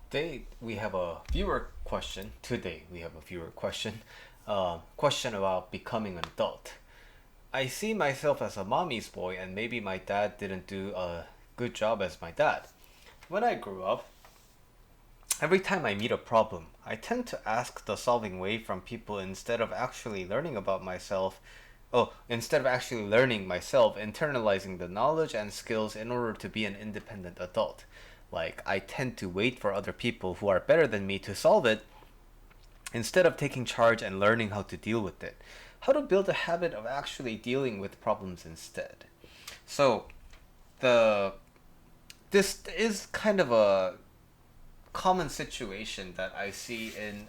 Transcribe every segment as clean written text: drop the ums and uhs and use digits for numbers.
Today we have a viewer question. Today we have a viewer question. Question about becoming an adult. I see myself as a mommy's boy, and maybe my dad didn't do a good job as my dad. When I grew up, every time I meet a problem, I tend to ask the solving way from people instead of actually learning about myself. Oh, instead of actually learning myself, internalizing the knowledge and skills in order to be an independent adult. Like, I tend to wait for other people who are better than me to solve it instead of taking charge and learning how to deal with it. How to build a habit of actually dealing with problems instead. So, the this is kind of a common situation that I see in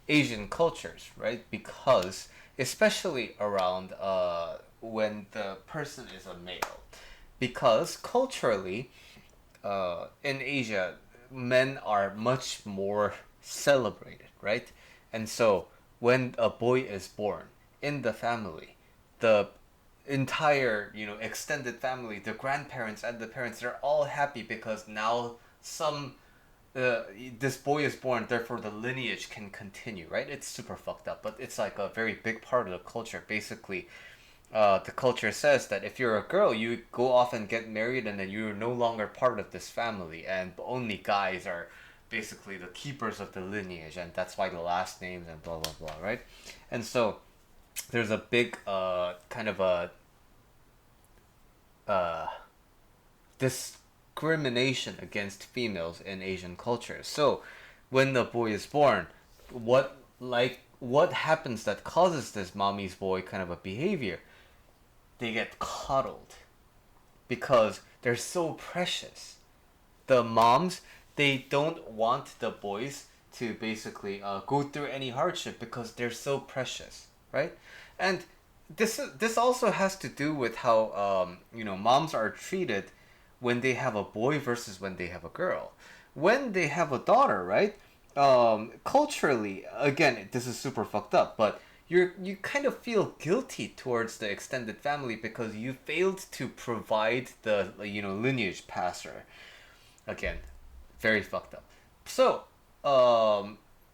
Asian cultures, right? Because especially around when the person is a male, because culturally, in Asia, men are much more celebrated, right? And so when a boy is born in the family, the entire extended family, the grandparents and the parents, they're all happy because now some uh, this boy is born, therefore the lineage can continue, right? It's super fucked up, but it's like a very big part of the culture. Basically, the culture says that if you're a girl, you go off and get married, and then you're no longer part of this family, and only guys are basically the keepers of the lineage, and that's why the last names and blah blah blah, right? And so there's a big kind of a uh, discrimination against females in Asian cultures. So when the boy is born, what happens that causes this mommy's boy kind of a behavior? They get coddled because they're so precious. The moms, they don't want the boys to basically go through any hardship because they're so precious, right? And this also has to do with how moms are treated when they have a boy versus when they have a girl. When they have a daughter, right? Culturally, again, this is super fucked up, but you kind of feel guilty towards the extended family because you failed to provide the lineage passer. Again, very fucked up. So,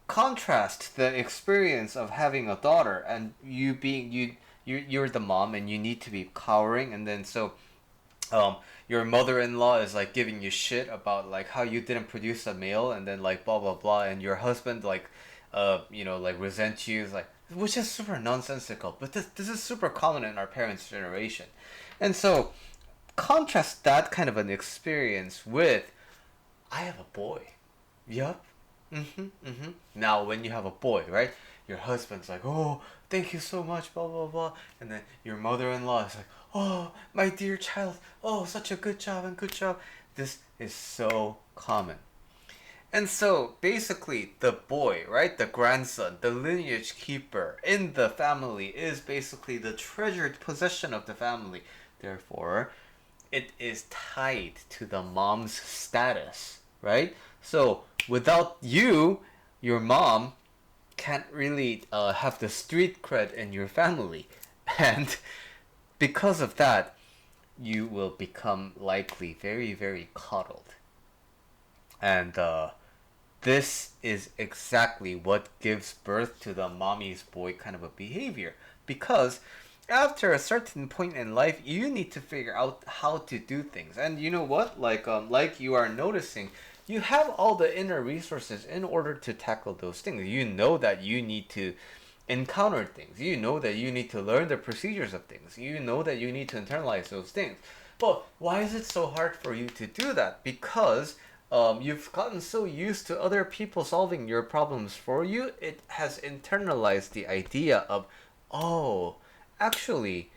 contrast the experience of having a daughter and you being you're the mom and you need to be cowering, and then so um your mother-in-law is like giving you shit about like how you didn't produce a male, and then like blah blah blah, and your husband like like resents you, like, which is super nonsensical, but this is super common in our parents generation. And so contrast that kind of an experience with, I have a boy. Yup. Now, when you have a boy, right? Your husband's like, oh, thank you so much, blah, blah, blah. And then your mother in law is like, oh, my dear child, oh, such a good job and good job. This is so common. And so, basically, the boy, right? The grandson, the lineage keeper in the family is basically the treasured possession of the family. Therefore, it is tied to the mom's status, right? So without you, your mom can't really have the street cred in your family, and because of that, you will become likely very very coddled, and this is exactly what gives birth to the mommy's boy kind of a behavior, because after a certain point in life you need to figure out how to do things. And you know what, like you are noticing, you have all the inner resources in order to tackle those things. You know that you need to encounter things, you know that you need to learn the procedures of things, you know that you need to internalize those things. But why is it so hard for you to do that? Because you've gotten so used to other people solving your problems for you, it has internalized the idea of, oh, actually,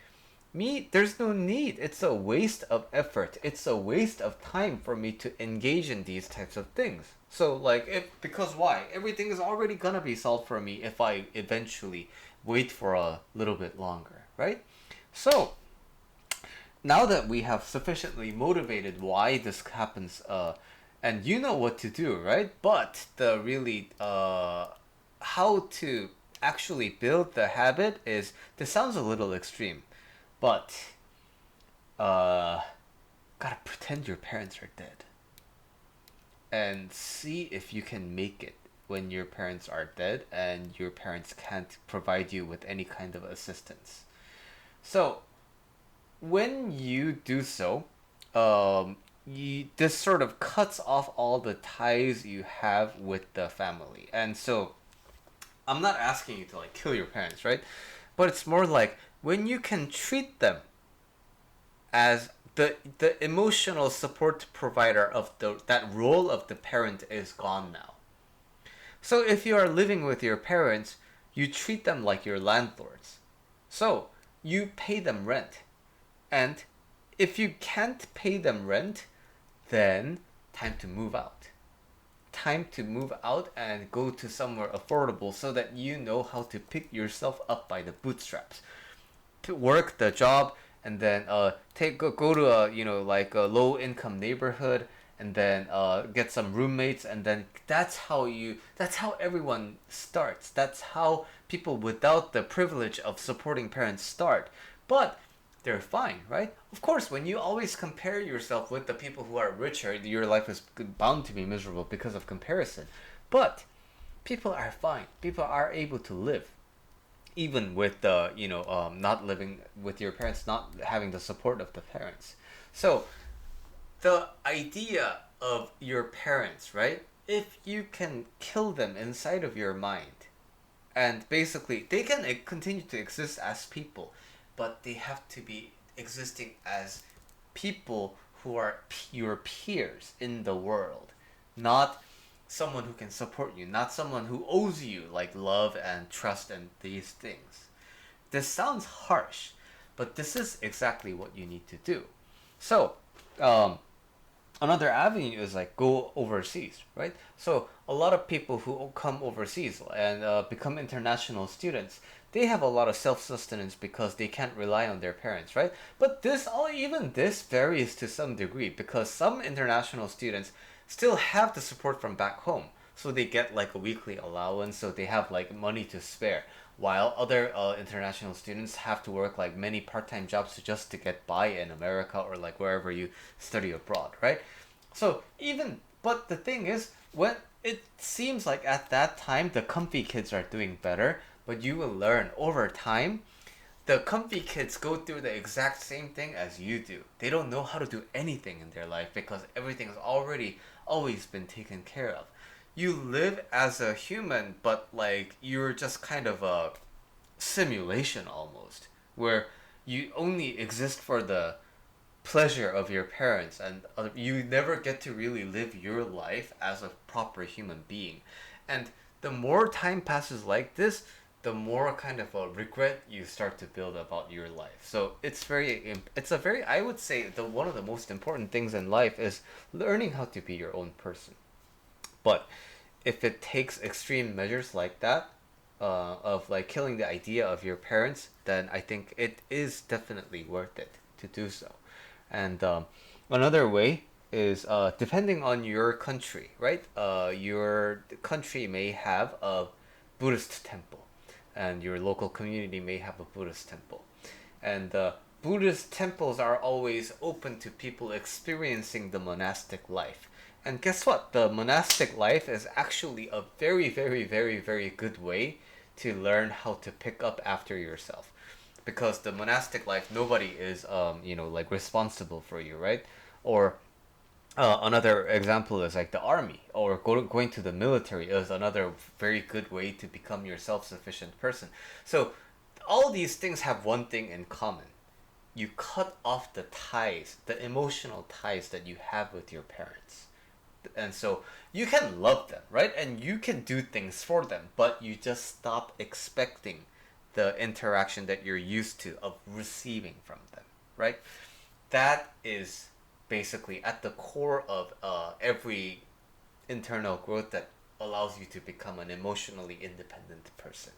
me, there's no need. It's a waste of effort. It's a waste of time for me to engage in these types of things. So, like, because why? Everything is already gonna be solved for me if I eventually wait for a little bit longer, right? So, now that we have sufficiently motivated why this happens, and you know what to do, right? But the really how to actually build the habit is, this sounds a little extreme, but uh, gotta pretend your parents are dead. and see if you can make it when your parents are dead and your parents can't provide you with any kind of assistance. So when you do so, this sort of cuts off all the ties you have with the family. And so I'm not asking you to like kill your parents, right? But it's more like when you can treat them as the emotional support provider of that role of the parent is gone now. So if you are living with your parents, you treat them like your landlords. So you pay them rent. And if you can't pay them rent, then time to move out. Time to move out and go to somewhere affordable so that you know how to pick yourself up by the bootstraps. To work the job and then go to a like a low income neighborhood and then get some roommates and then that's how everyone starts. That's how people without the privilege of supporting parents start. But they're fine, right? Of course, when you always compare yourself with the people who are richer, your life is bound to be miserable because of comparison. But people are fine. People are able to live even with the not living with your parents, not having the support of the parents. So the idea of your parents, right? If you can kill them inside of your mind, and basically they can continue to exist as people, but they have to be existing as people who are your peers in the world, not someone who can support you, not someone who owes you like love and trust and these things. This sounds harsh, but this is exactly what you need to do. So, um, another avenue is like go overseas, right? So a lot of people who come overseas and become international students, they have a lot of self-sustenance because they can't rely on their parents, right? But even this varies to some degree because some international students still have the support from back home, so they get like a weekly allowance, so they have like money to spare, while other international students have to work like many part-time jobs just to get by in America or like wherever you study abroad, right? So even but the thing is, when it seems like at that time the comfy kids are doing better, but you will learn over time the comfy kids go through the exact same thing as you do. They don't know how to do anything in their life because everything has already always been taken care of. You live as a human, but like you're just kind of a simulation almost, where you only exist for the pleasure of your parents and you never get to really live your life as a proper human being. And the more time passes like this, the more kind of a regret you start to build about your life. So it's a very, I would say, the one of the most important things in life is learning how to be your own person. But if it takes extreme measures like that, of like killing the idea of your parents, then I think it is definitely worth it to do so. And another way is depending on your country, right? Your country may have a Buddhist temple, and your local community may have a Buddhist temple. And Buddhist temples are always open to people experiencing the monastic life. And guess what? The monastic life is actually a very, very, very, very good way to learn how to pick up after yourself. Because the monastic life, nobody is, like responsible for you, right? Or another example is like the army or going to the military is another very good way to become your self-sufficient person. So all these things have one thing in common. You cut off the ties, the emotional ties that you have with your parents. And so you can love them, right? And you can do things for them, but you just stop expecting the interaction that you're used to of receiving from them, right? That is basically at the core of every internal growth that allows you to become an emotionally independent person.